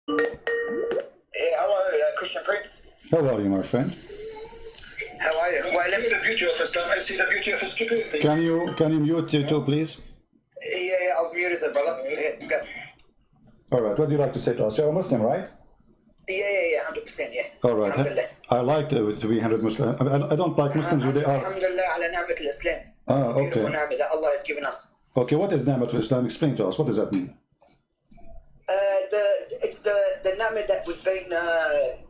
Yeah, hello, Christian Prince. How are you, my friend? How are you? I see the beauty of Islam. I see the beauty of stupidity. Can you mute you too, please? Yeah, I've muted it, brother. Yeah, go. All right. What do you like to say to us? You're a Muslim, right? Yeah, 100%, yeah. All right. Alhamdulillah. I like to be 100 Muslim. I don't like Muslims who they are. Alhamdulillah ala ni'mat al-Islam. Ah, Beautiful okay. ni'mat that Allah has given us. Okay, what is Ni'mat al-Islam? Explain to us. What does that mean? It's the ni'mat that we've been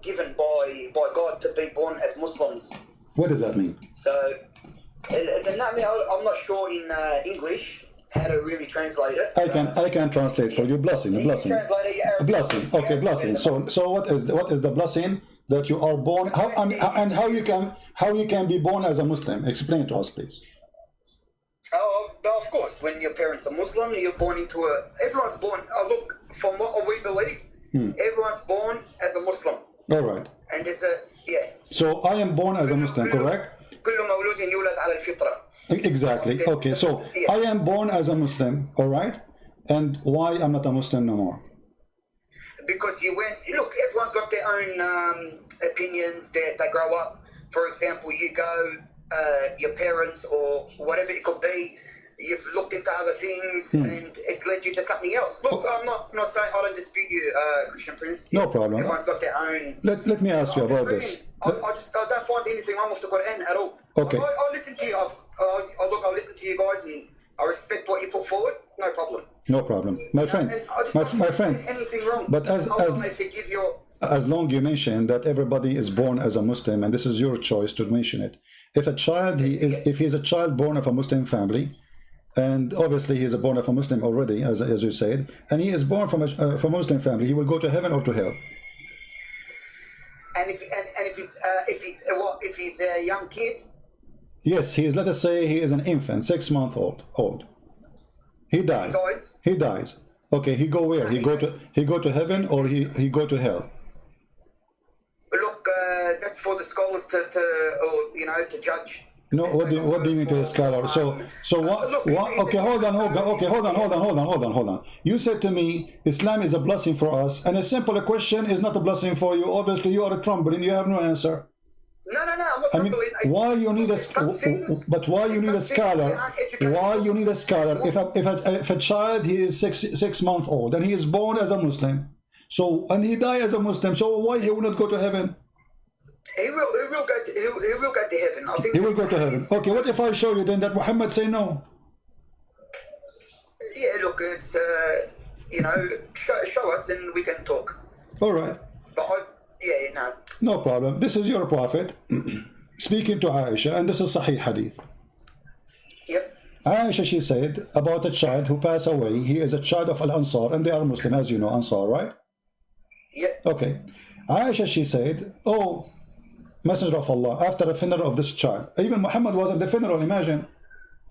given by God to be born as Muslims. What does that mean? So, the ni'mat, I'm not sure in English how to really translate it. I can translate for you. Blessing, a blessing. Translate it, A blessing. Okay, blessing. So what is the blessing that you are born? How you can be born as a Muslim? Explain to us, please. Oh, of course, when your parents are Muslim, you're born into everyone's born, look, from what we believe, everyone's born as a Muslim. All right. And there's So I am born as a Muslim, correct? كل مولود يولد على الفطرة. Exactly. Okay, so I am born as a Muslim, all right? And why I'm not a Muslim no more? Because look, everyone's got their own opinions, they grow up. For example, you go, your parents or whatever it could be, you've looked into other things and it's led you to something else. Look, I'm not saying I don't dispute you, Christian Prince. No problem. Everyone's got their own. Let me ask you about this. I don't find anything wrong with the Quran at all. Okay. I listen to you. I listen to you guys and I respect what you put forward. No problem. No problem. My friend, my friend. Anything wrong. But as long you mention that everybody is born as a Muslim, and this is your choice to mention it. If a child, if he's a child born of a Muslim family, and obviously he is born of a Muslim already, as you said, and he is born from a Muslim family, he will go to heaven or to hell. And if he's a young kid. Yes, he is. Let us say he is an infant, 6 months old. He dies. He dies. Okay, he go where? He go to heaven or he go to hell? Look, that's for the scholars to judge. No, what do you mean to a scholar? So what? Okay, hold on. You said to me, Islam is a blessing for us, and a simple question is not a blessing for you. Obviously, you are a trembling. You have no answer. No, I'm not trembling. Why you need a scholar? Why you need a scholar? If a child, he is six months old and he is born as a Muslim, and he die as a Muslim, so why he will not go to heaven? He will go to heaven. I think he will go to heaven. Okay, what if I show you then that Muhammad say no? Yeah, look, it's show us and we can talk. All right. But no. No problem. This is your prophet speaking to Aisha, and this is Sahih Hadith. Yep. Aisha, she said about a child who passed away. He is a child of Al-Ansar, and they are Muslim, as you know, Ansar, right? Yep. Okay. Aisha, she said, oh, Messenger of Allah, after the funeral of this child, even Muhammad was at the funeral, imagine.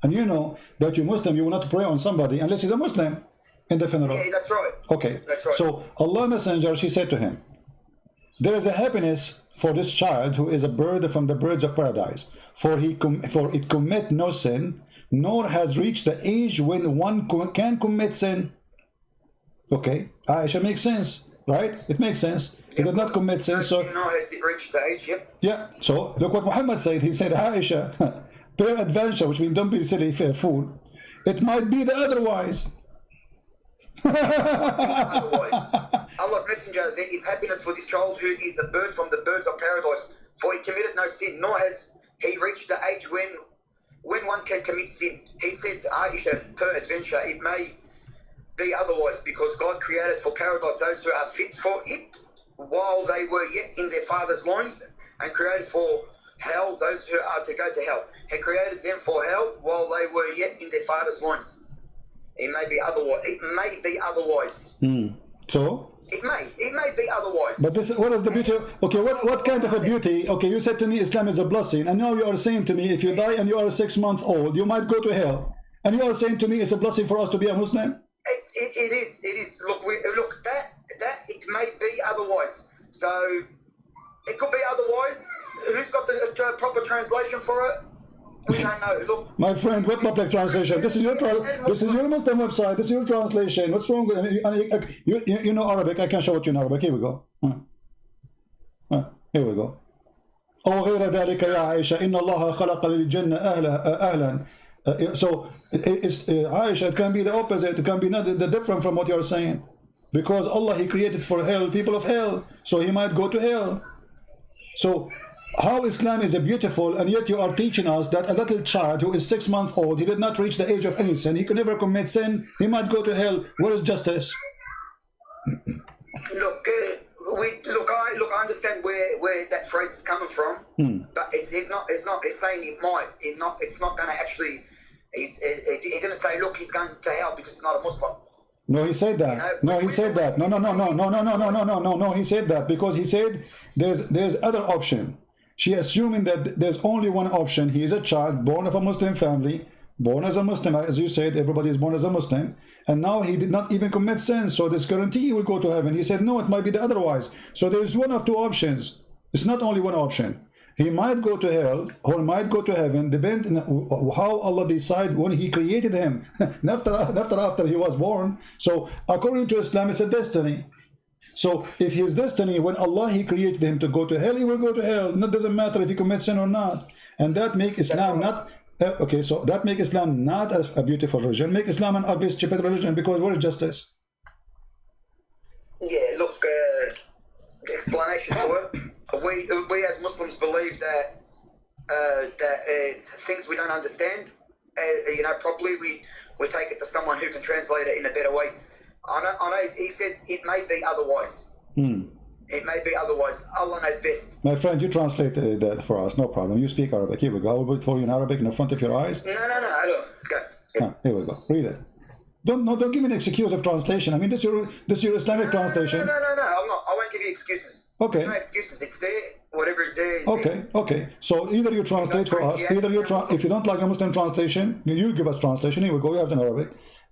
And you know that you Muslim, you will not pray on somebody unless he's a Muslim in the funeral. Yeah, that's right. Okay. That's right. So Allah Messenger, she said to him, there is a happiness for this child who is a bird from the birds of paradise, for it commit no sin, nor has reached the age when one can commit sin. Okay, Aisha, makes sense, right? It makes sense. He did not commit sin, so has it reached the age? Yep. Yeah. So look what Muhammad said. He said, Aisha, peradventure, which means don't be silly, fool. It might be the otherwise. Otherwise, Allah's messenger, there is happiness for this child who is a bird from the birds of paradise, for he committed no sin, nor has he reached the age when one can commit sin. He said, Aisha, peradventure, it may be otherwise, because God created for paradise those who are fit for it while they were yet in their father's loins, and created for hell those who are to go to hell. He created them for hell while they were yet in their father's loins. It may be otherwise. It may be otherwise. So? It may be otherwise. But this, what is the beauty? Okay, what kind of a beauty? Okay, you said to me Islam is a blessing, and now you are saying to me if you die and you are 6 months old, you might go to hell. And you are saying to me it's a blessing for us to be a Muslim? It is. Look, that it may be otherwise. So it could be otherwise. Who's got the proper translation for it? We don't know. Look, My friend, what public translation? This is your Muslim website. This is your translation. What's wrong with you know Arabic? I can show it you in Arabic. Here we go. Here we go. أو غير ذلك يا عائشة إن الله خلق للجنة أهلا. So it's Aisha, it can be the opposite. It can be not the different from what you're saying, because Allah, He created for hell people of hell, so He might go to hell. So how Islam is beautiful, and yet you are teaching us that a little child who is 6 months old, he did not reach the age of any sin, he could never commit sin, he might go to hell. Where is justice? Look, I understand where that phrase is coming from, but it's saying it's not going to actually. He didn't say, look, he's going to hell because he's not a Muslim. No, he said that. No, he said that. No, he said that because he said there's other option. She assuming that there's only one option. He is a child born of a Muslim family, born as a Muslim, as you said, everybody is born as a Muslim, and now he did not even commit sin, so this guarantee he will go to heaven. He said, no, it might be the otherwise. So there's one of two options. It's not only one option. He might go to hell or might go to heaven, depending on how Allah decide when He created him, after he was born. So according to Islam, it's a destiny. So if his destiny, when Allah He created him to go to hell, he will go to hell. It doesn't matter if he commits sin or not. And that make Islam not okay. So that make Islam not a beautiful religion. Make Islam an ugly, stupid religion. Because where is justice? Yeah, look, the explanation for it. We as Muslims believe that things we don't understand, properly, we take it to someone who can translate it in a better way. I know he says it may be otherwise. It may be otherwise. Allah knows best. My friend, you translate that for us, no problem. You speak Arabic. Here we go. I will put it for you in Arabic in the front of your eyes. No. Look, go. Yeah. Here we go. Read it. Don't give me an excuse of translation. I mean, this is your Islamic translation. No. I'm not. I won't give you excuses. Okay. There's no excuses. It's there. Whatever is there is there. Okay. So either you translate for us, either you if you don't like a Muslim translation, you give us translation. Here we go. We have it in Arabic.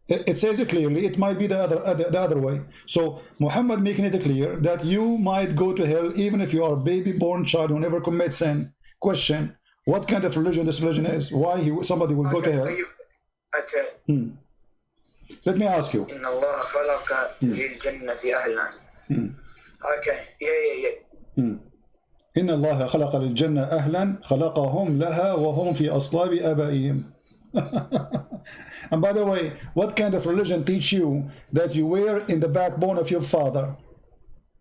It says it clearly. It might be the other way. So Muhammad making it clear that you might go to hell even if you are a baby born child who never commits sin. Question: what kind of religion this religion is? Why somebody will go to hell? Okay. Let me ask you. إن الله خلق للجنة أهلا. Okay. Yeah. إن الله خلق للجنة أهلا خلقهم لها وهم في أصلاب آبائهم. And by the way, what kind of religion teach you that you were in the backbone of your father?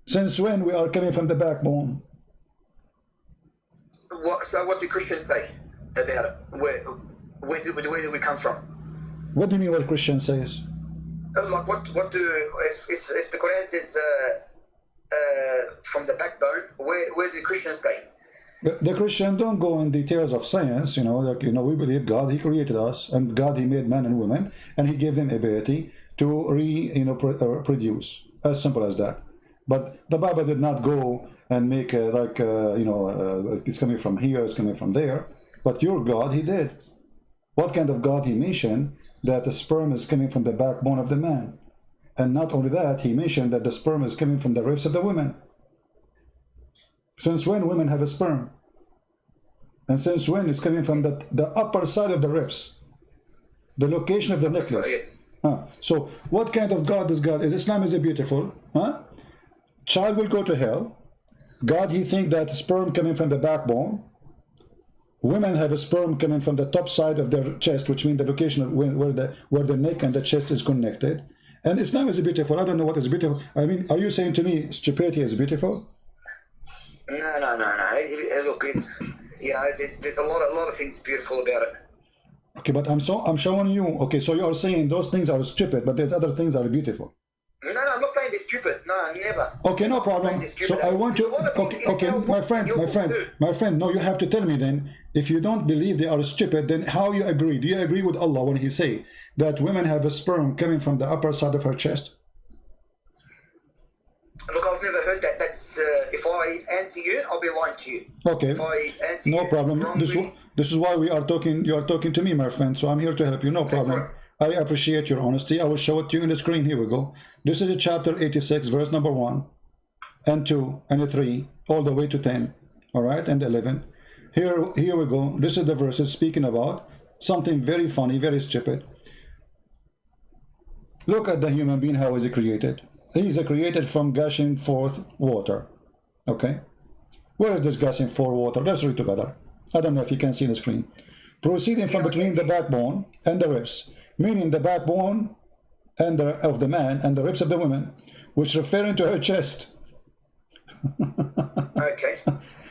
Since when we are coming from the backbone? So what do Christians say about it? Where do we come from? What do you mean what Christian says? Like what do if the Quran says from the backbone, where do Christians say? The Christian don't go in details of science, we believe God, He created us, and God, He made man and woman, and He gave them ability to produce. As simple as that. But the Bible did not go and make it's coming from here, it's coming from there. But your God, He did. What kind of God He mentioned? That the sperm is coming from the backbone of the man. And not only that, He mentioned that the sperm is coming from the ribs of the women. Since when women have a sperm? And since when it's coming from the upper side of the ribs? The location of the necklace. So what kind of God this God is? Islam is beautiful. Child will go to hell. God, He think that sperm coming from the backbone. Women have a sperm coming from the top side of their chest, which means the location of where the neck and the chest is connected. And Islam is beautiful. I don't know what is beautiful. I mean, are you saying to me stupidity is beautiful? No. Look, there's a lot of things beautiful about it. Okay, but I'm showing you. Okay, so you are saying those things are stupid, but there's other things that are beautiful. No, I'm not saying they're stupid. No, never. Okay, no problem. So I want to. Okay, my friend. No, you have to tell me then. If you don't believe they are stupid, then how you agree? Do you agree with Allah when He say that women have a sperm coming from the upper side of her chest? Look, I've never heard that. That's if I answer you, I'll be lying to you. Okay. If I answer no problem. This is why we are talking. You are talking to me, my friend. So I'm here to help you. No problem. Right. I appreciate your honesty. I will show it to you in the screen. Here we go. This is chapter 86, verse number 1 and 2 and 3, all the way to 10. All right, and 11. Here we go. This is the verses speaking about something very funny, very stupid. Look at the human being, how is he created? He is created from gushing forth water. Okay? Where is this gushing forth water? Let's read together. I don't know if you can see the screen. Proceeding from between the backbone and the ribs, meaning the backbone and of the man and the ribs of the woman, which referring to her chest. Okay.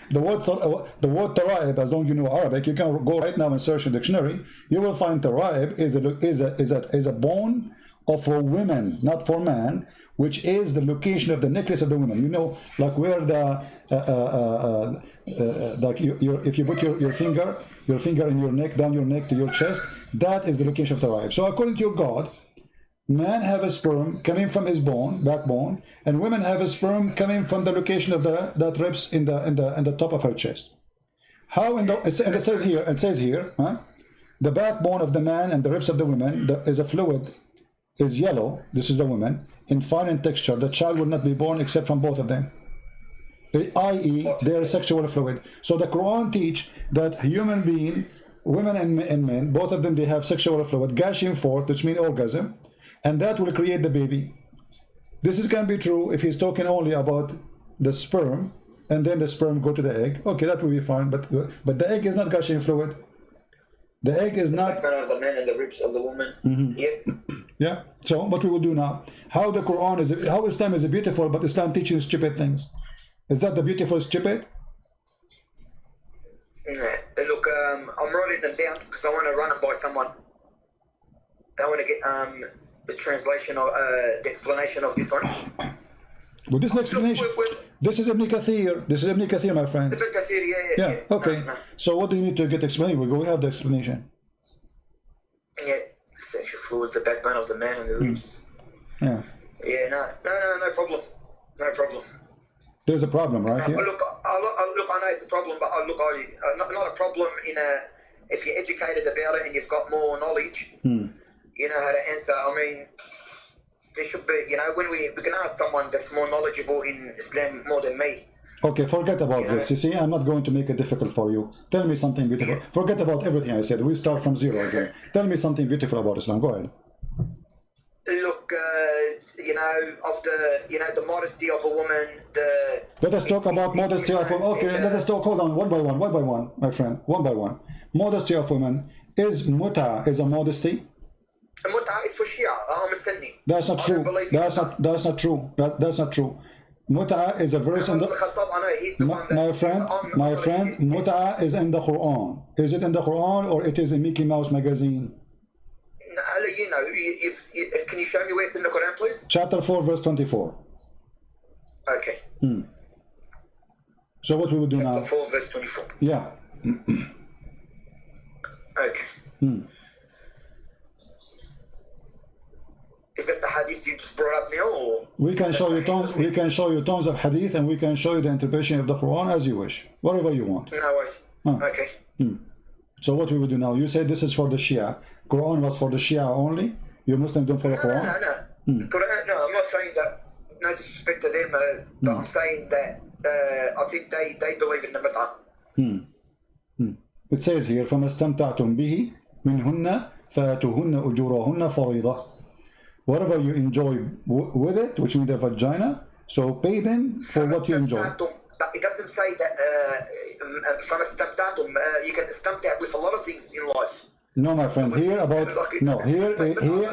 The word taraib, as long as you know Arabic, you can go right now and search in the dictionary. You will find taraib is a bone of a woman, not for man, which is the location of the necklace of the woman. You know, like where the like if you put your finger in your neck, down your neck to your chest, that is the location of taraib. So according to your God, man have a sperm coming from his backbone, and women have a sperm coming from the location of that ribs in the top of her chest. How and it says here, huh? The backbone of the man and the ribs of the woman is a fluid, is yellow. This is the woman, in fine in texture. The child will not be born except from both of them, i.e. their sexual fluid. So the Quran teach that human being, women and men, both of them, they have sexual fluid gushing forth, which means orgasm, and that will create the baby. This is going to be true if he's talking only about the sperm, and then the sperm go to the egg. Okay, that will be fine, but the egg is not gushing fluid. The egg is not. The backbone of the man and the ribs of the woman. Yep. Yeah. So what we will do now? How the Quran is? How Islam is beautiful, but Islam teaches stupid things. Is that the beautiful stupid? Look, I'm writing them down because I want to run it by someone. I want to get the translation or the explanation of this one. Well, this explanation. This is Ibn Kathir. This is Ibn Kathir, my friend. Ibn Kathir, yeah. Okay. No. So what do you need to get explained? We have the explanation. Yeah, sexual fluids, the backbone of the man and the ribs. Yeah. Yeah, no problem. No problem. There's a problem, right? Here? Look, I know it's a problem, but not a problem if you're educated about it and you've got more knowledge. You know how to answer. I mean, there should be, when we can ask someone that's more knowledgeable in Islam more than me. Okay, forget about this. You see, I'm not going to make it difficult for you. Tell me something beautiful. Forget about everything I said. We start from zero again. Tell me something beautiful about Islam. Go ahead. Look, the modesty of a woman. Let us talk about modesty of women. Okay, let us talk. Hold on, one by one, my friend. One by one. Modesty of women is a modesty. Muta is for Shia. I'm a Sunni. That's not true. That's not true. That's not true. Muta is a verse in the. My friend, Muta is in the Quran. Is it in the Quran or it is in Mickey Mouse magazine? Can you show me where it's in the Quran, please? Chapter 4, verse 24. Okay. So what we will do now? Chapter 4, verse 24. Yeah. Okay. Is that the hadith you just brought up now, or we can show you tons? We can show you tons of hadith, and we can show you the interpretation of the Quran as you wish, whatever you want. No worries. Okay. So what we will do now? You said this is for the Shia. Quran was for the Shia only. You Muslims don't follow Quran. No. Quran, no, I'm not saying that. No disrespect to them, but I'm saying that I think they believe in the Muta. It says here, فَمَا اسْتَمْتَعْتُمْ بِهِ مِنْهُنَّ فَآتُوهُنَّ أُجُورَهُنَّ فَرِيضَةً. Whatever you enjoy with it, which means the vagina, so pay them for what you enjoy. It doesn't say that from a you can istamta with a lot of things in life. No, my friend. Here,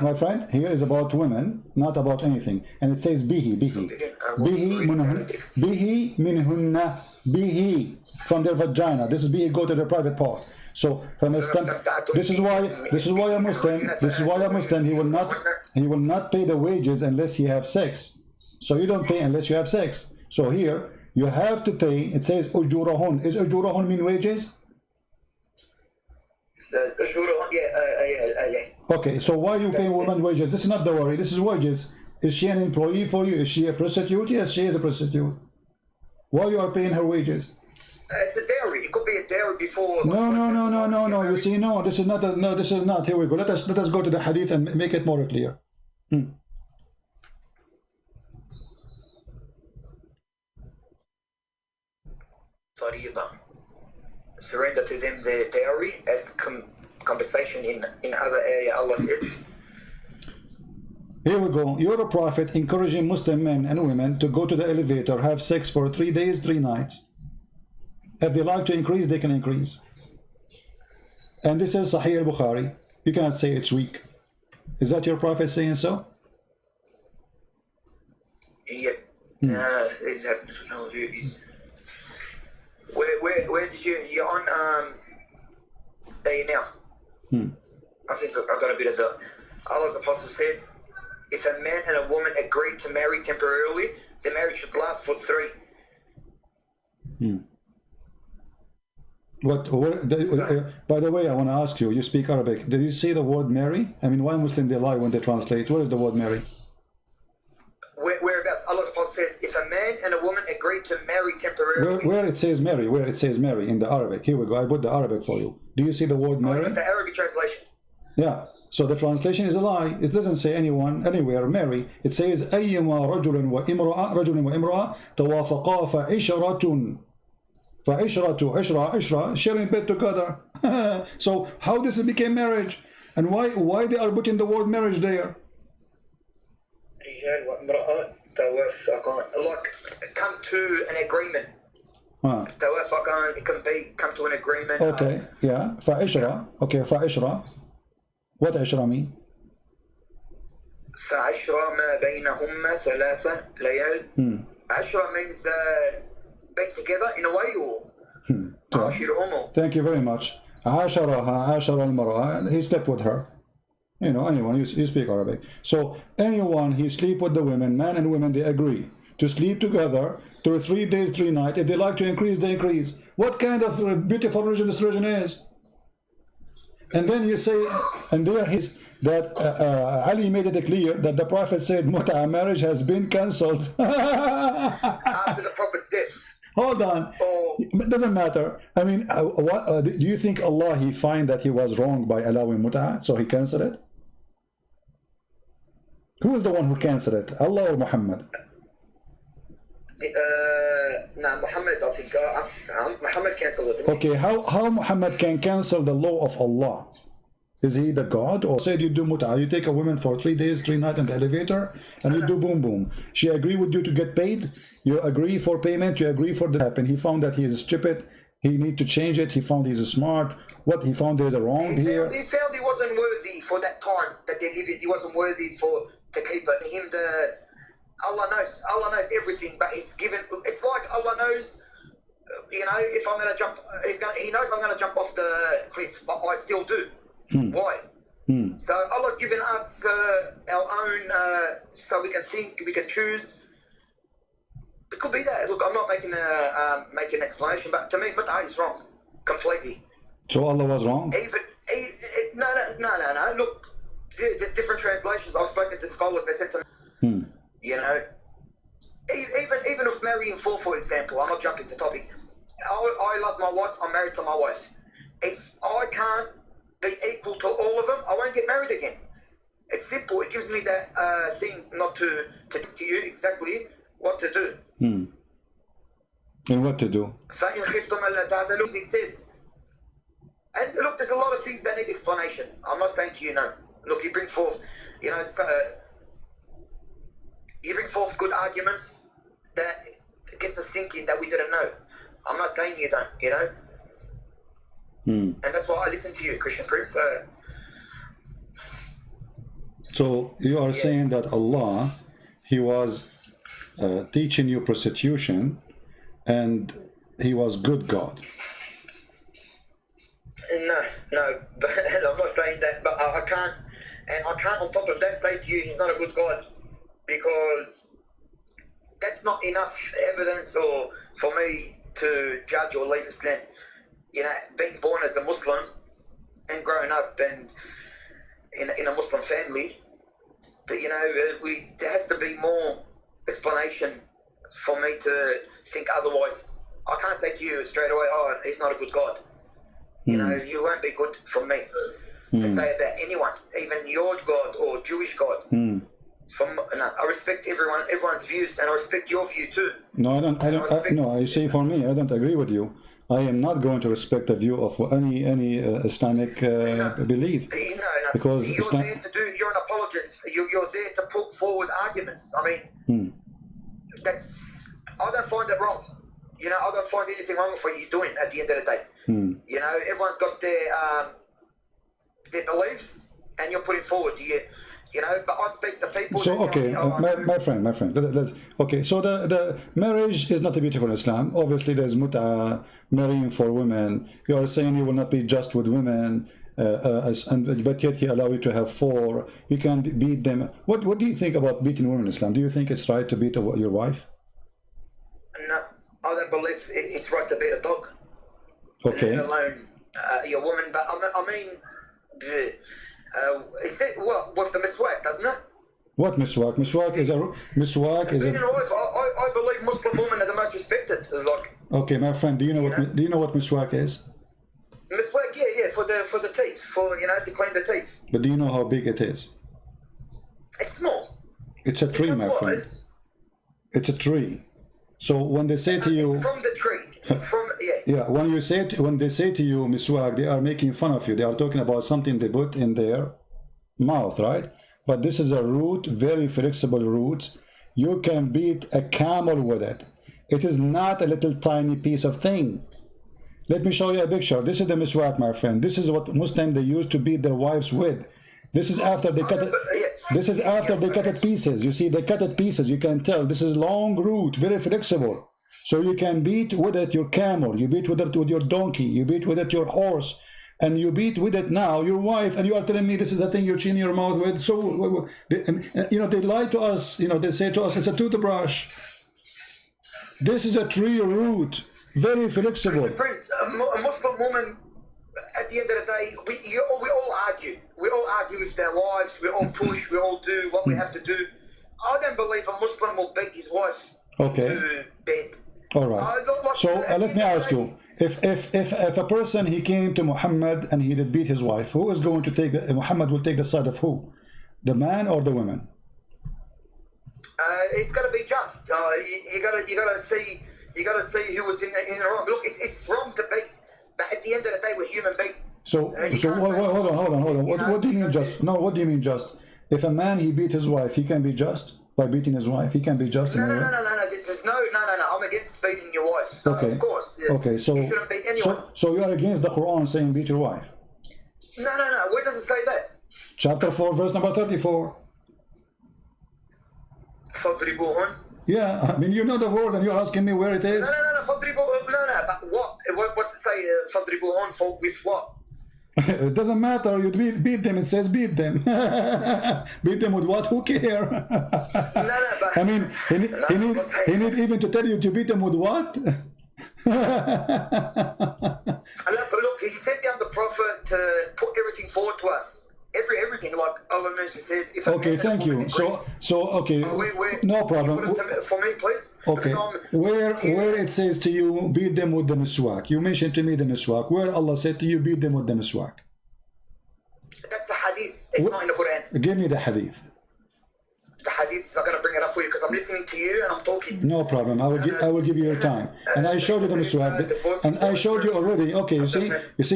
my friend. Here is about women, not about anything. And it says bihi from their vagina. This is bihi, go to the private part. So from a this is why a Muslim he will not pay the wages unless he have sex. So you don't pay unless you have sex. So here you have to pay. It says ujurahun. Is ujurahun mean wages? Okay, so why are you paying women wages? This is not the worry. This is wages. Is she an employee for you? Is she a prostitute? Yes, she is a prostitute. Why you are paying her wages? It's a dowry. It could be a dowry before. No. You see, no. This is not. This is not. Here we go. Let us go to the hadith and make it more clear. Farida. surrender to them their dowry as compensation in other area. Allah said. Here we go. You're a prophet encouraging Muslim men and women to go to the elevator, have sex for 3 days, 3 nights. If they like to increase, they can increase. And this is Sahih al-Bukhari. You cannot say it's weak. Is that your prophet saying so? Yeah. It happens with all you. Where did you're on there now? I think I got a bit of the Allah's apostle said, if a man and a woman agree to marry temporarily, the marriage should last for 3. By the way, I want to ask you, you speak Arabic. Did you say the word marry? I mean, why Muslim they lie when they translate? Where is the word marry? Whereabouts? Allah's apostle said, if a man and a woman agree to marry temporarily. Where it says marry in the Arabic. Here we go. I put the Arabic for you. Do you see the word marry? The Arabic translation. Yeah. So the translation is a lie. It doesn't say anyone, anywhere, marry. It says أيما رجل وامرأة توافقا فعشرة عشرة sharing bed together. So how this became marriage? And why they are putting the word marriage there? Like come to an agreement. It can be come to an agreement. Okay, yeah. فعشرة. Okay, فعشرة. What عشرة mean? فعشرة ما بينهما 3 ليال. عشرة means be together in a way or Thank you very much. عاشرها المرأة. He slept with her. You know, anyone, you speak Arabic. So anyone he sleep with the women, man and women, they agree to sleep together through 3 days, 3 nights. If they like to increase, they increase. What kind of beautiful religion this religion is? And then you say, and there is that Ali made it clear that the Prophet said Mut'a marriage has been cancelled. After the Prophet's death. Hold on. It doesn't matter. I mean, do you think Allah, he find that he was wrong by allowing Mut'a, so he cancelled it? Who is the one who cancelled it? Allah or Muhammad? No, Muhammad, I think. Muhammad cancelled it. Okay, how Muhammad can cancel the law of Allah? Is he the God? Or said you do mut'a, you take a woman for 3 days, 3 nights in the elevator, and you do boom boom. She agree with you to get paid, you agree for payment, you agree for the happen. He found that he is stupid, he need to change it, he found he's smart. What he found there's a wrong here. He found he wasn't worthy for that time that they live in. He wasn't worthy to keep it. Allah knows everything, but he's given. It's like Allah knows, you know, if I'm going to jump, he knows I'm going to jump off the cliff, but I still do. Why? So Allah's given us our own, so we can think, we can choose. It could be that. Look, I'm not making an explanation, but to me, Mut'a is wrong completely. So Allah was wrong? No. Look, there's different translations. I've spoken to scholars. They said to me, you know, even if marrying for example, I'm not jumping to topic. I love my wife. I'm married to my wife. If I can't be equal to all of them, I won't get married again. It's simple. It gives me that thing not to text to you exactly what to do. And what to do? It says. And look, there's a lot of things that need explanation. I'm not saying to you no. Look, you bring forth, you know, you bring forth good arguments that gets us thinking that we didn't know. I'm not saying you don't, you know. And that's why I listen to you, Christian Prince. So you are saying that Allah, he was teaching you prostitution, and he was good God. No, but I'm not saying that, but I can't on top of that say to you he's not a good God, because that's not enough evidence or for me to judge or leave Islam. You know, being born as a Muslim and growing up and in a Muslim family, you know, there has to be more explanation for me to think otherwise. I can't say to you straight away, oh, he's not a good God. You know, you won't be good from me to say about anyone, even your God or Jewish God. I respect everyone's views, and I respect your view too. No, I don't. No, I say for me, I don't agree with you. I am not going to respect the view of any Islamic belief. No. Because you're an apologist. You're there to put forward arguments. I mean, I don't find it wrong. You know, I don't find anything wrong with what you're doing at the end of the day. You know, everyone's got their beliefs, and you're putting forward. You know, but I speak to people. So okay, my friend. Okay, so the marriage is not a beautiful in Islam. Obviously, there's mut'ah, marrying for women. You are saying you will not be just with women, but yet He allow you to have 4. You can beat them. What do you think about beating women in Islam? Do you think it's right to beat your wife? No, I don't believe it's right to beat a dog. Okay. Let alone your woman, but I mean. Is it what with the miswak, doesn't it? What miswak? Miswak is a. I believe Muslim women are the most respected. Like. Okay, my friend, do you know what miswak is? Miswak, yeah, for the teeth, to clean the teeth. But do you know how big it is? It's small. It's a tree, my friend. It's a tree. So when they say to you, it's from the tree. It's from when they say to you miswak, they are making fun of you. They are talking about something they put in their mouth, right? But this is a root, very flexible root. You can beat a camel with it. It is not a little tiny piece of thing. Let me show you a picture. This is the miswak, my friend. This is what Muslims they used to beat their wives with. This is after they cut it. This is after they cut it pieces. You see, they cut it pieces. You can tell this is long root, very flexible. So you can beat with it your camel. You beat with it with your donkey. You beat with it your horse, and you beat with it now your wife. And you are telling me this is the thing you're cheating your mouth with. So they lie to us. They say to us it's a toothbrush. This is a tree root, very flexible. Prince, a Muslim woman. At the end of the day, we all argue. We all argue with their wives. We all push. We all do what we have to do. I don't believe a Muslim will beat his wife to bed. All right. So let me ask you: if a person he came to Muhammad and he did beat his wife, who is going to take? Muhammad will take the side of who? The man or the woman? It's got to be just. You gotta see who was in the wrong. Look, it's wrong to beat. But at the end of the day, we're human beings. So hold on. What do you mean just? No, what do you mean just? If a man he beat his wife, he can be just by beating his wife. He can be just. No. I'm against beating your wife. Okay. Of course. Yeah. Okay. So you shouldn't beat anyone. So you are against the Quran saying beat your wife? No. Where does it say that? Chapter 4, verse number 34. فَضْرِبُوهُنْ. Yeah, I mean you know the word and you're asking me where it is. No. But what? What's it say? فَضْرِبُوهُنْ for with what? It doesn't matter. You beat them. It says beat them. Beat them with what? Who care? But I mean, he need even to tell you to beat them with what? Look, he sent down the prophet to put everything forward to us. Everything, like Allah said. Okay, thank you. So okay, no problem. For me, please. Okay, where it says to you, beat them with the miswak. You mentioned to me the miswak. Where Allah said to you, beat them with the miswak. That's a hadith. It's not in the Quran. Give me the hadith. The hadith, I'm going to bring it up for you because I'm listening to you and I'm talking. No problem. I will give you your time. And I showed you the miswak. And I showed you already. Okay, you see,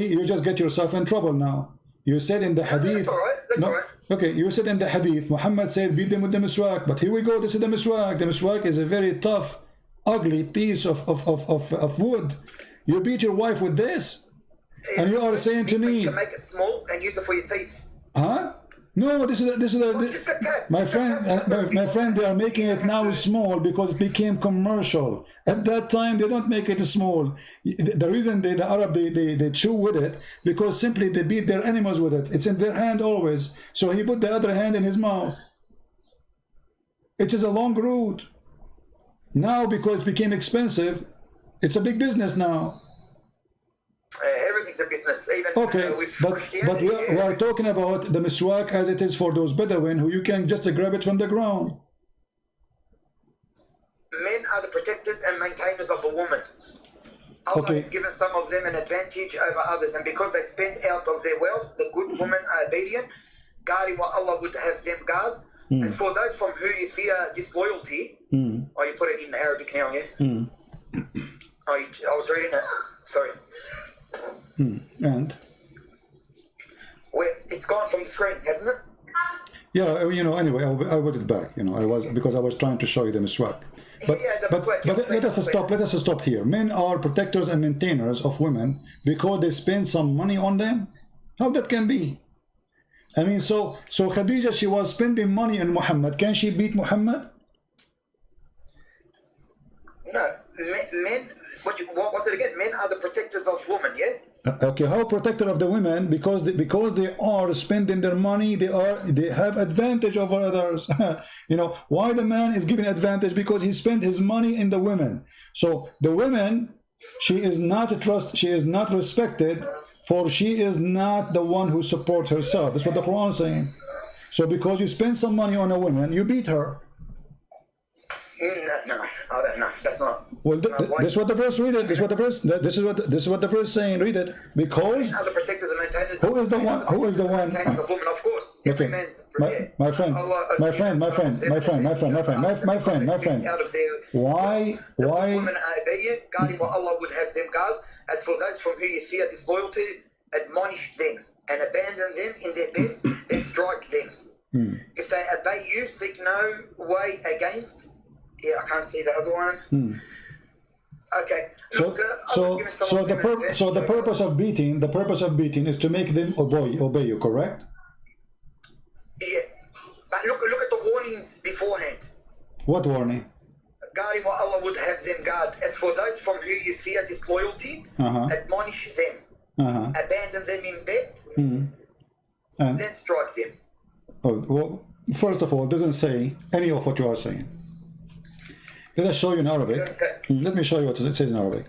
you just get yourself in trouble now. You said in the hadith. That's all right. That's all right. Okay, you said in the hadith, Muhammad said, beat them with the miswak. But here we go, this is the miswak. The miswak is a very tough, ugly piece of wood. You beat your wife with this. And you are saying to me. You can make it small and use it for your teeth. Huh? No, this is my friend. They are making it now small because it became commercial. At that time, they don't make it small. The reason the Arab they chew with it because simply they beat their animals with it. It's in their hand always. So he put the other hand in his mouth. It is a long route. Now because it became expensive, it's a big business now. Everything's a business, even okay, but we are talking about the miswak as it is for those Bedouin who you can just grab it from the ground. Men are the protectors and maintainers of a woman. Allah has given some of them an advantage over others, and because they spend out of their wealth, the good women are obedient, guarding what Allah would have them guard. As for those from who you fear disloyalty, or you put it in Arabic now, yeah? Oh, I was reading it. Sorry. And It's gone from the screen, hasn't it? yeah, you know, anyway, I put it back. You know, because I was trying to show you the miswak. But, Yeah, the miswak, but let us stop. Let us stop here. Men are protectors and maintainers of women because they spend some money on them. How that can be? I mean, so Khadija, she was spending money on Muhammad. Can she beat Muhammad? No, men. What was it again? Men are the protectors of women. Yeah. Okay, how protector of the women? Because they are spending their money. They have advantage over others. You know why the man is given advantage? Because he spent his money in the women. So the women, she is not respected, for she is not the one who supports herself. That's what the Quran is saying. So because you spend some money on a woman, you beat her. No, I don't know. That's not. Well, this is what the verse. Read it. This is what the verse saying. Read it. Because Other protectors and maintainers. who is the one? Who is the one? Maintainers of women, of course. Okay. My friend. Out of their. Why? Women are obedient, guarding what Allah would have them guard. As for those from whom you fear disloyalty, admonish them and abandon them in their beds, then strike them. If they obey you, seek no way against. Yeah, I can't see the other one. Okay. So the purpose of beating is to make them obey you, correct? Yeah. But look at the warnings beforehand. What warning? Guarding what Allah would have them guard. As for those from whom you fear disloyalty, admonish them. Abandon them in bed, And then strike them. well, first of all, it doesn't say any of what you are saying. Let us show you in Arabic. Let me show you what it says in Arabic.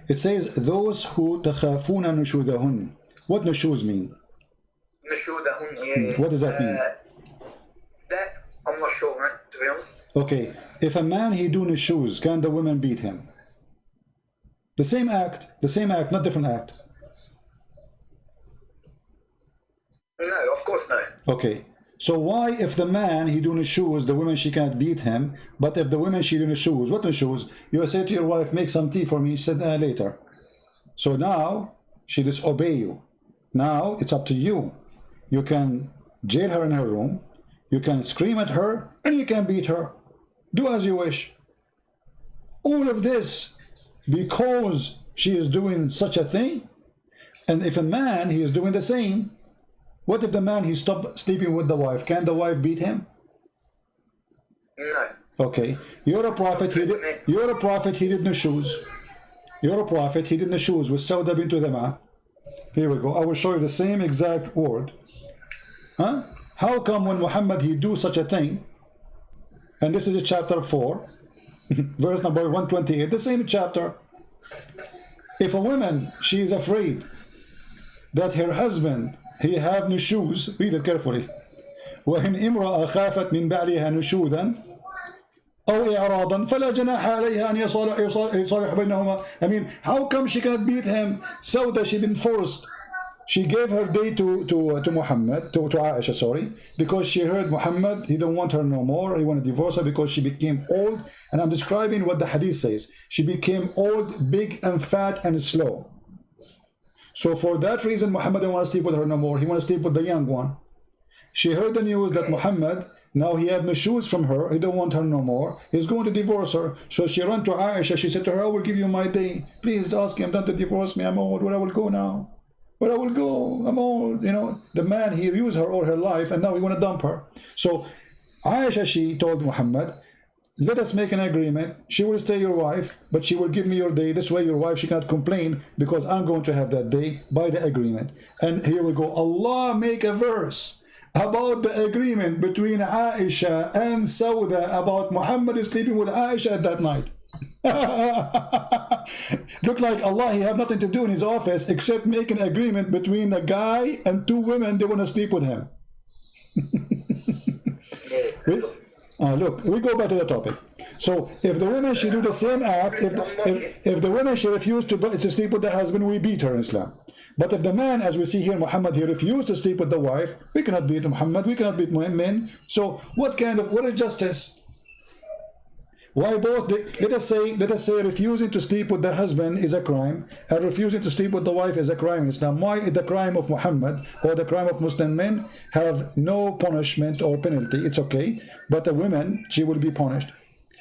It says, those who تخافون نشوذهن. What nushuz mean? Nashudahun, yeah. What does that mean? That, I'm not sure, right, to be honest. Okay, if a man he do nushuz, can the women beat him? The same act, not different act. No, of course no. Okay, so why if the man he do nushuz, the women she can't beat him, but if the women she do nushuz, what nushuz? You say to your wife, make some tea for me, she said later. So now she disobey you. Now it's up to you. You can jail her in her room, you can scream at her, and you can beat her. Do as you wish. All of this because she is doing such a thing. And if a man he is doing the same, what if the man he stopped sleeping with the wife? Can the wife beat him? No. Okay, you're a prophet. He did nushuz. You're a prophet. He did nushuz with Sauda bint Dama. Here we go. I will show you the same exact word. Huh? How come when Muhammad he do such a thing? And this is chapter 4, verse number 128. The same chapter. If a woman she is afraid that her husband he have nushuz, read it carefully. وإن امرأة خافت من بعلها نشوذا أو إعراضا فلا جناح عليها أن يصالح بينهما. I mean, how come she cannot beat him? So that she been forced. She gave her day to Muhammad, to Aisha, sorry, because she heard Muhammad, he don't want her no more, he want to divorce her because she became old. And I'm describing what the hadith says. She became old, big and fat and slow. So for that reason, Muhammad didn't want to sleep with her no more. He want to sleep with the young one. She heard the news that Muhammad, now he have nushuz from her, he don't want her no more, he's going to divorce her. So she ran to Aisha, she said to her, I will give you my day. Please ask him not to divorce me, I'm old, where I will go now? Where I will go? I'm old, you know. The man, he used her all her life and now we want to dump her. So Aisha, she told Muhammad, let us make an agreement. She will stay your wife, but she will give me your day. This way your wife, she cannot complain because I'm going to have that day by the agreement. And here we go. Allah make a verse about the agreement between Aisha and Sauda about Muhammad is sleeping with Aisha at that night. Look like Allah, he have nothing to do in his office except make an agreement between a guy and two women, they want to sleep with him. Look, we go back to the topic. So if the women she do the same act, if the women she refused to sleep with the husband, we beat her in Islam. But if the man, as we see here, Muhammad, he refused to sleep with the wife, we cannot beat Muhammad, we cannot beat men. So what is justice? Why both? Let us say refusing to sleep with the husband is a crime, and refusing to sleep with the wife is a crime in Islam. Why is the crime of Muhammad or the crime of Muslim men have no punishment or penalty? It's okay, but a woman, she will be punished.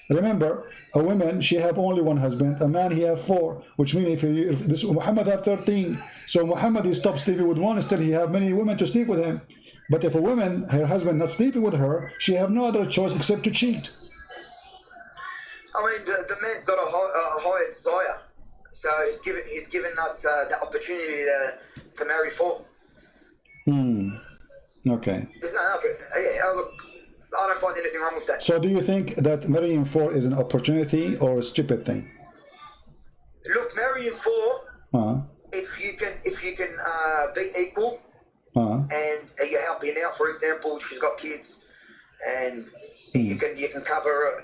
Remember, a woman, she have only one husband. A man, he have 4, which means if this Muhammad have 13. So Muhammad, he stopped sleeping with one, still he have many women to sleep with him. But if a woman, her husband not sleeping with her, she have no other choice except to cheat. I mean, the man's got a higher desire, so he's given us the opportunity to marry 4. Okay. There's no nothing. Look, I don't find anything wrong with that. So do you think that marrying 4 is an opportunity or a stupid thing? Look, marrying 4, if you can be equal, and you're helping out. For example, she's got kids, and you can cover,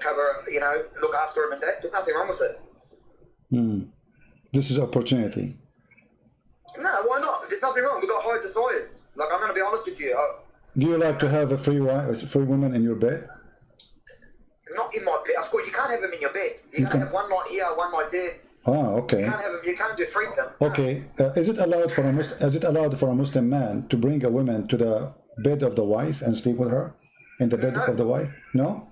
look after them and that. There's nothing wrong with it. This is opportunity. No, why not? There's nothing wrong. We've got high desires. Like, I'm going to be honest with you. Do you like to have a free woman in your bed? Not in my bed. Of course, you can't have them in your bed. You can have one night here, one night there. Okay. You can't have them. You can't do threesome. Okay. Is it allowed for a Muslim man to bring a woman to the bed of the wife and sleep with her in the bed of the wife? No.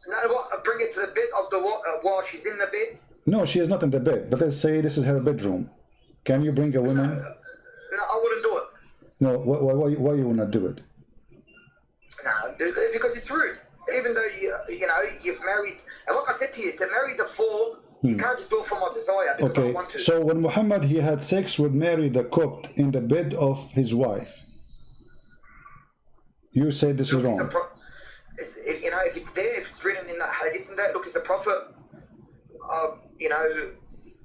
No, what? Bring it to the bed of the while she's in the bed. No, she is not in the bed. But let's say this is her bedroom. Can you bring a woman? No, I wouldn't do it. No. Why you will not do it? No, because it's rude. Even though you've married, and like I said to you, to marry the 4, you can't just do it for my desire because I want to. So when Muhammad he had sex with Mary the Copt in the bed of his wife, you say this is wrong. If it's there, if it's written in that hadith and that, look, it's a prophet. I don't know.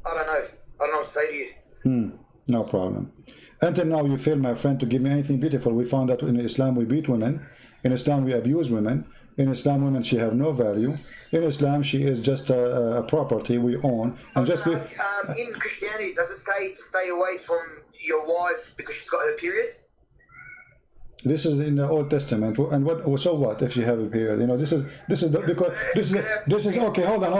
I don't know what to say to you. No problem. Until now, you fail, my friend, to give me anything beautiful. We found that in Islam we beat women. In Islam we abuse women. In Islam, women, she have no value. In Islam, she is just a property we own. And in Christianity, does it say to stay away from your wife because she's got her period? This is in the Old Testament. And what? So what if she have a period? This is okay. Hold on.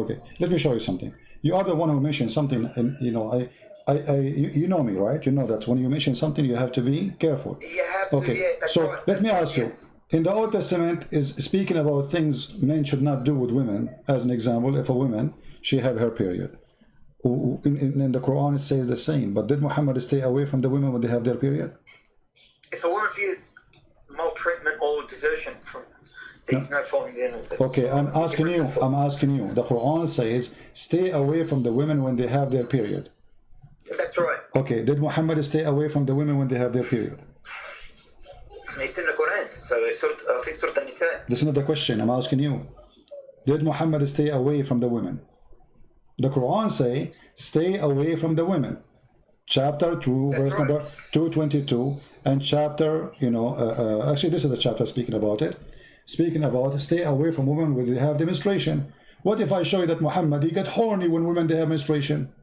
Okay, let me show you something. You are the one who mentioned something, and you know me, right? You know that when you mention something, you have to be careful. You have to. Okay. Yeah, that's so right. let me ask you. In the Old Testament is speaking about things men should not do with women. As an example, if a woman, she have her period. In the Quran it says the same. But did Muhammad stay away from the women when they have their period? If a woman fears maltreatment or desertion from things, no falling in. Okay, I'm asking you. The Quran says stay away from the women when they have their period. That's right. Okay, did Muhammad stay away from the women when they have their period? It's in the Quran, so I think Surah An-Nisa. This is not the question, I'm asking you. Did Muhammad stay away from the women? The Quran say, stay away from the women. Chapter 2, That's verse right. number 222, and chapter, actually this is the chapter speaking about it. Speaking about stay away from women when they have the menstruation. What if I show you that Muhammad, he got horny when women they have menstruation?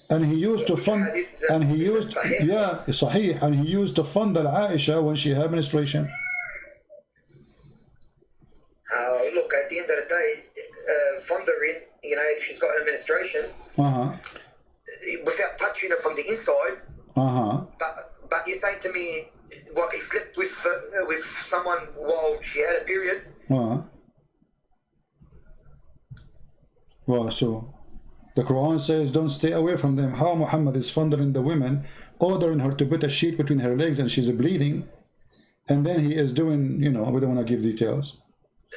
And he used to fund, and he used, Sahih, and he used to fund Aisha when she had menstruation. Look, at the end of the day, fundering, if she's got her menstruation, without touching her from the inside, but you're saying to me, what, he slept with someone while she had a period? Well, so the Quran says don't stay away from them. How Muhammad is fondling the women, ordering her to put a sheet between her legs and she's bleeding, and then he is doing, we don't want to give details.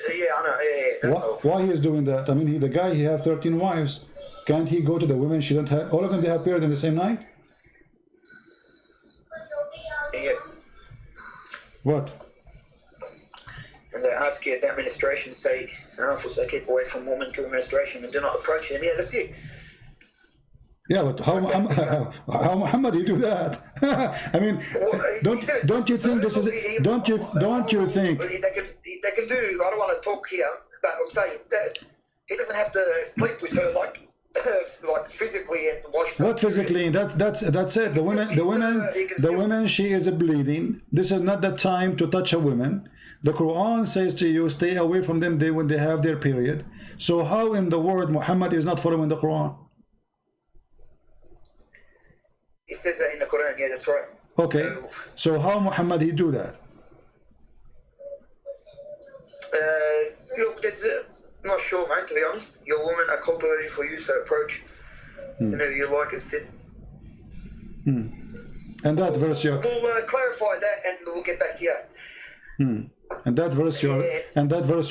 Yeah, I know. Yeah. Why he is doing that? I mean, the guy, he have 13 wives. Can't he go to the women? She don't have, all of them they have period in the same night? Yeah. What? And they ask you about menstruation, say, keep away from women during menstruation and do not approach them. Yeah, that's it. Yeah, but how Muhammad he do that? I mean, don't you think this is? Don't you think? They can do. I don't want to talk here, but I'm saying that he doesn't have to sleep with her like physically and watch. What physically? That's it. The women. She is bleeding. This is not the time to touch a woman. The Quran says to you, stay away from them when they have their period. So how in the world Muhammad is not following the Quran? It says that in the Quran, yeah, that's right. Okay, so how Muhammad he do that? Look, there's not sure, mate, to be honest. Your women are cultivating for you, so approach whenever you like and sit. And that verse We'll clarify that and we'll get back to you. and that verse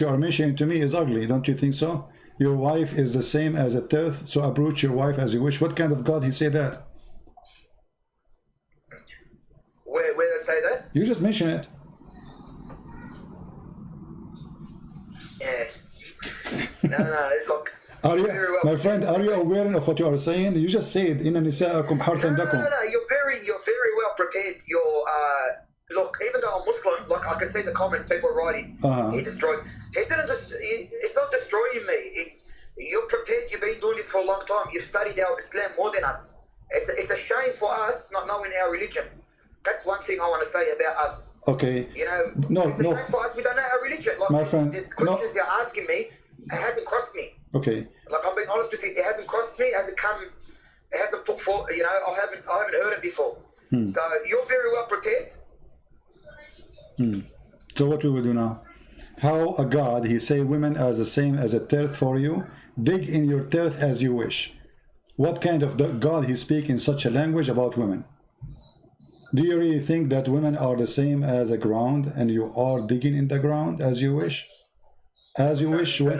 you are mentioning to me is ugly, don't you think so? Your wife is the same as a tenth, so approach your wife as you wish. What kind of God he say that? Where they say that? You just mention it. Yeah. No, look. Are you, my friend, are you aware of what you are saying? You just said, "Inna nisa'akum harthun lakum." No, you're very well prepared. Look, even though I'm Muslim, like I can see the comments people are writing. He destroyed. He didn't just. It's not destroying me. You're prepared. You've been doing this for a long time. You've studied our Islam more than us. It's a shame for us not knowing our religion. That's one thing I want to say about us. Okay. You know, it's a shame for us. We don't know our religion. Like my friend, this questions you're asking me, it hasn't crossed me. Okay. Like I'm being honest with you, it hasn't crossed me. It hasn't come. It hasn't put forth. You know, I haven't heard it before. So you're very well prepared. So what we will do now? How a God, he say women as the same as a tenth for you. Dig in your tenth as you wish. What kind of God he speak in such a language about women? Do you really think that women are the same as a ground and you are digging in the ground as you wish? As you wish. What?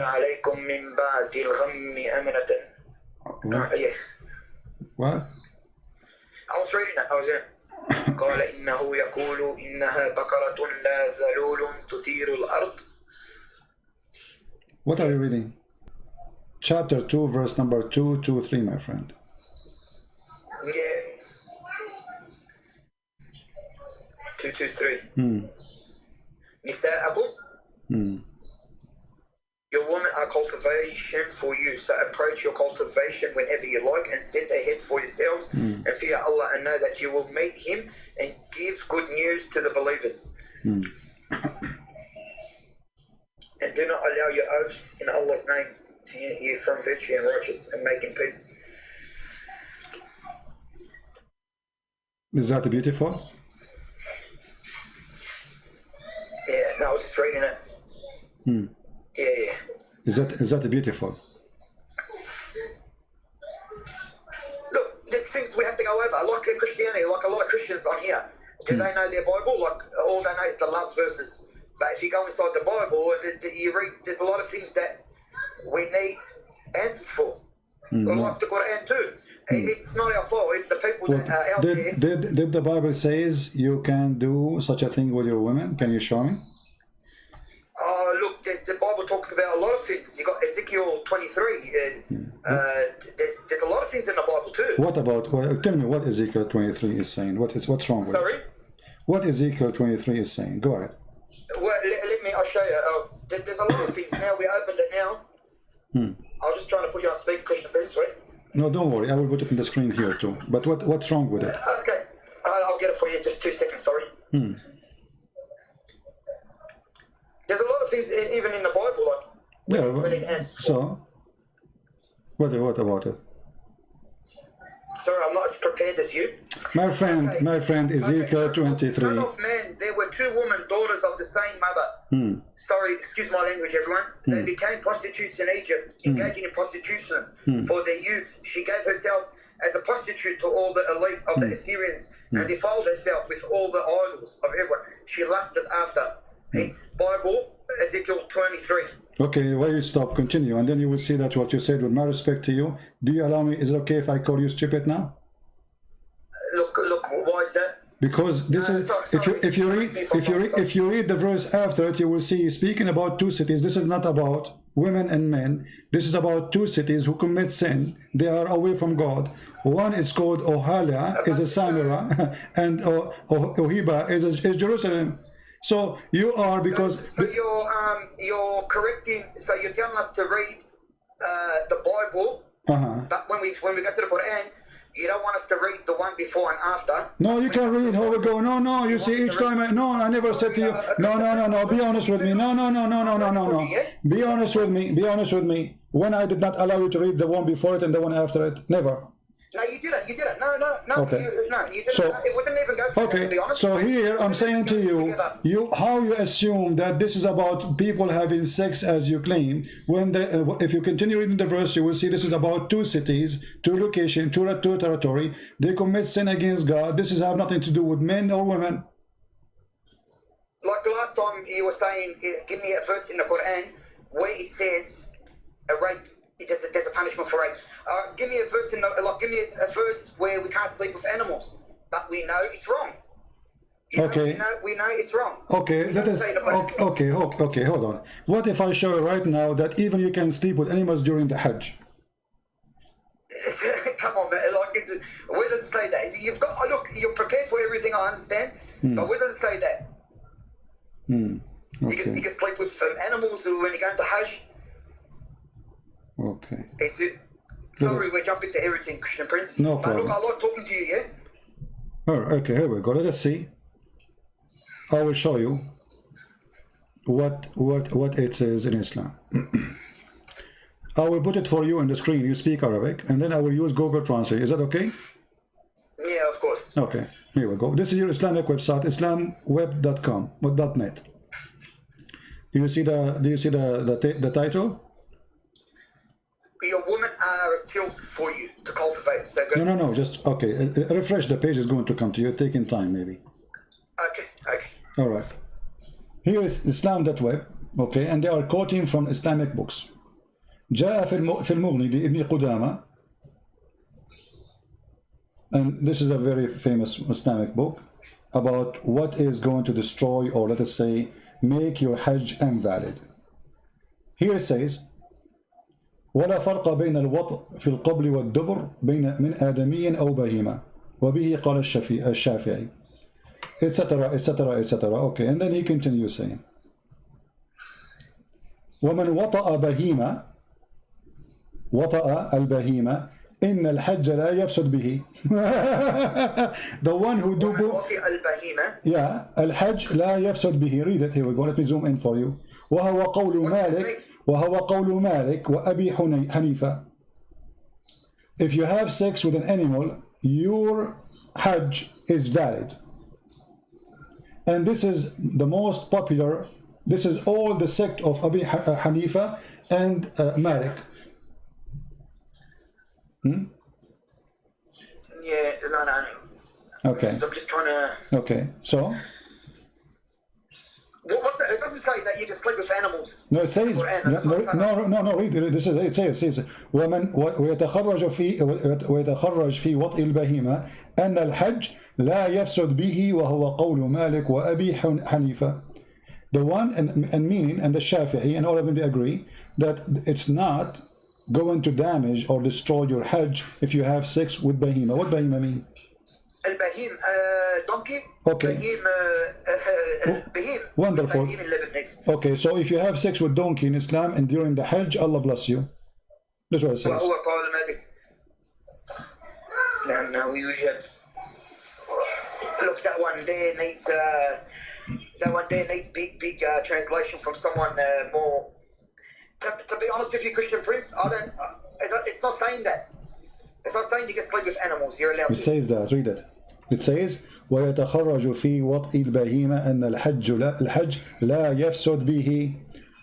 What? I was reading that. I was there. قال إنه يقول إنها بقرة لا ذلول تثير الأرض. What are you reading? Chapter 2, verse number 223, my friend. Yeah. 223. نساءكم. Your women are cultivation for you, so approach your cultivation whenever you like and set ahead for yourselves and fear Allah and know that you will meet Him and give good news to the believers. And do not allow your oaths in Allah's name to you from virtue and righteous and making peace. Is that beautiful? Yeah, no, I was just reading it. Yeah. Is that beautiful? Look, there's things we have to go over. Like in Christianity, like a lot of Christians on here, do they know their Bible? Like all they know is the love verses. But if you go inside the Bible, you read. There's a lot of things that we need answers for. Like the Quran too. It's not our fault. It's the people that are out there. Did the Bible says you can do such a thing with your women? Can you show me? Look, the Bible talks about a lot of things. You got Ezekiel 23. There's a lot of things in the Bible too. What about? Tell me what Ezekiel 23 is saying. What's wrong with Sorry? it? What Ezekiel 23 is saying? Go ahead. Well, I'll show you. There's a lot of things now. We opened it now. I was just trying to put you on speaker, Christian Prince, right? No, don't worry. I will put it on the screen here too. But what's wrong with it? Okay, I'll get it for you. Just 2 seconds. Sorry. There's a lot of things, even in the Bible, like so what about it? Sorry, I'm not as prepared as you. My friend, Ezekiel 23. Son of man, there were 2 women, daughters of the same mother. Sorry, excuse my language, everyone. They became prostitutes in Egypt, engaging in prostitution for their youth. She gave herself as a prostitute to all the elite of the Assyrians and defiled herself with all the idols of everyone. She lusted after. It's Bible, Ezekiel 23. Okay, why you stop? Continue, and then you will see that what you said, with my respect to you. Do you allow me? Is it okay if I call you stupid now? Look, why is that? Because this is if you read the verse after it, you will see speaking about 2 cities. This is not about women and men. This is about 2 cities who commit sin. They are away from God. One is called Ohalia, is a Samira, and Ohiba is Jerusalem. So you are So you're correcting. So you're telling us to read the Bible, but when we go to the Quran, You don't want us to read the one before and after. No, you can read how we go. No, you see, each time I never said to you, no, be honest with me. No. Be honest with me. When I did not allow you to read the one before it and the one after it, never. No, you didn't. No. Okay. You didn't. So, it wouldn't even go for that, to be honest. So here I'm saying to you, how you assume that this is about people having sex as you claim, when if you continue reading the verse, you will see this is about two cities, two locations, two territory. They commit sin against God. This is have nothing to do with men or women. Like the last time you were saying, give me a verse in the Quran where it says a rape. There's a punishment for rape. Give me a verse give me a verse where we can't sleep with animals, but we know it's wrong. We know it's wrong. Okay, that is okay. Hold on. What if I show you right now that even you can sleep with animals during the Hajj? Come on, man. Where does it say that? You've got look. You're prepared for everything. I understand, but where does it say that? Okay. You can sleep with animals when you go into Hajj. Okay. Sorry, we're jumping to everything, Christian Prince. No problem. But look, I like talking to you, yeah? All right, okay, here we go. Let us see. I will show you what it says in Islam. I will put it for you on the screen. You speak Arabic, and then I will use Google Translate. Is that okay? Yeah, of course. Okay, here we go. This is your Islamic website, islamweb.com, .net. Do you see the title? Your women are killed for you to cultivate. So go. No. Just okay. Refresh the page is going to come to you. Taking time, maybe. Okay. All right. Here is Islam.web. Okay, and they are quoting from Islamic books. جاء في المغني لابن قدامة, and this is a very famous Islamic book about what is going to destroy, or let us say, make your Hajj invalid. Here it says, ولا فرق بين الوطء في القبل والدبر بين من آدمي أو بهيمة وبه قال الشافعي, etc. Okay, and then he continues saying, ومن وطأ بهيمة وطأ البهيمة إن الحج لا يفسد به. The one who do yeah, الحج لا يفسد به. Read it. Here we go. Let me zoom in for you. وهو قول مالك وأبي حنيفة. If you have sex with an animal, your Hajj is valid. And this is the most popular. This is all the sect of Abi Hanifa and Malik. Yeah, no. Okay. So I'm just trying to. Okay, so. What's it? It doesn't say that you can sleep with animals. No, it says. No. Read it. This is it. Says. ومن ويتخرج في وطء البهيمة أن الحج لا يفسد به وهو قول مالك وأبي حنيفة. The one and meaning and the Shafi'i and all of them, they agree that it's not going to damage or destroy your Hajj if you have sex with bahima. What bahima mean? Al-bahim, donkey. Okay. Bahim. Wonderful. Okay, so if you have sex with donkey in Islam and during the Hajj, Allah bless you. That's what it says. No, we usually look. That one there needs big translation from someone more. To be honest with you, Christian Prince, it's not saying that. It's not saying you can sleep with animals. You're allowed to. It says that. Read it. It says ويتخرج في وطء البهيمة أن الحج لا يفسد به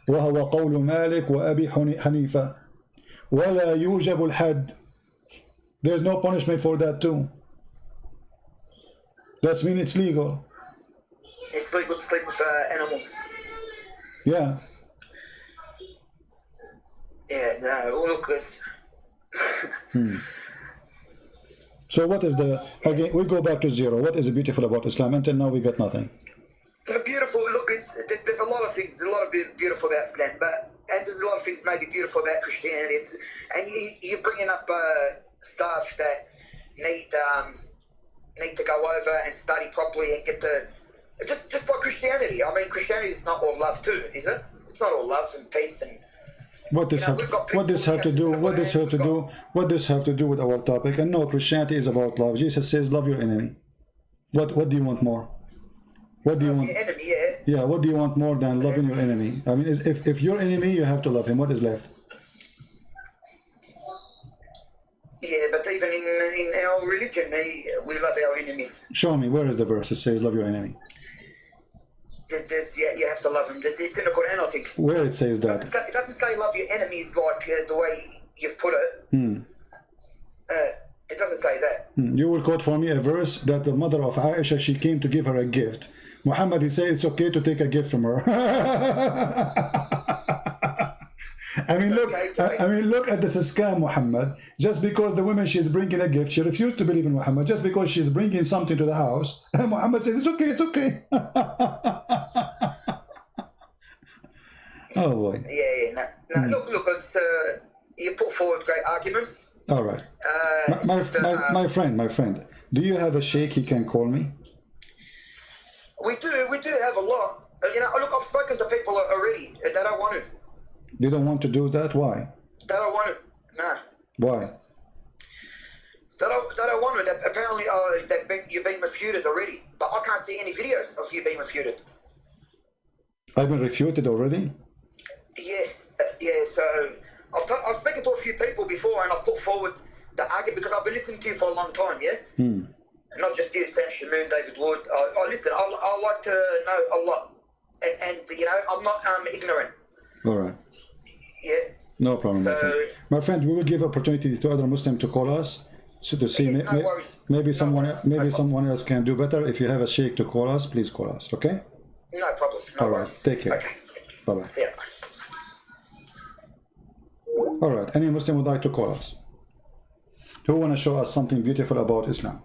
وهو قول مالك وأبي حنيفة ولا يوجب الحد. There's no punishment for that too. That means it's legal. It's legal to sleep with animals. Yeah. Yeah, no, look, So what is again, we go back to zero. What is beautiful about Islam? Until now we got nothing. Beautiful, look, there's a lot of things, there's a lot of beautiful about Islam, and there's a lot of things maybe beautiful about Christianity, and you're bringing up stuff that need to go over and study properly and get just like Christianity. I mean, Christianity is not all love too, is it? It's not all love and peace and What this have to do? What this have to do? What this have to do with our topic? And no, Christianity is about love. Jesus says, "Love your enemy." What do you want more? What do you want? Your enemy, yeah. Yeah. What do you want more than loving your enemy? I mean, if your enemy, you have to love him. What is left? Yeah, but even in our religion, we love our enemies. Show me where is the verse that says, "Love your enemy." Yeah, you have to love them. It's in the Quran, I think. Where it says that? It doesn't say love your enemies like the way you've put it. It doesn't say that. You will quote for me a verse that the mother of Aisha, she came to give her a gift. Muhammad, he said it's okay to take a gift from her. I mean, look at this scam, Muhammad. Just because the woman, she's bringing a gift, she refused to believe in Muhammad. Just because she's bringing something to the house, Muhammad says, it's okay, it's okay. Oh boy. Yeah. No, look, it's, you put forward great arguments. All right. My friend, do you have a sheikh he can call me? We do have a lot. You know, look, I've spoken to people already that don't want to. You don't want to do that? Why? They don't want it. Nah. Why? They don't want it. Apparently, you've been refuted already. But I can't see any videos of you being refuted. I've been refuted already? Yeah. So I've spoken to a few people before, and I've put forward the argument because I've been listening to you for a long time. Yeah. Not just you, Sam Shamoon, David Wood. Listen. I like to know a lot, and you know, I'm not ignorant. All right. Yeah. No problem, So, my friend. We will give opportunity to other Muslims to call us, so to see maybe someone else can do better. If you have a sheikh to call us, please call us. Okay. No problem. No worries. Take care. Okay. Bye bye. See ya. All right. Any Muslim would like to call us? Who want to show us something beautiful about Islam?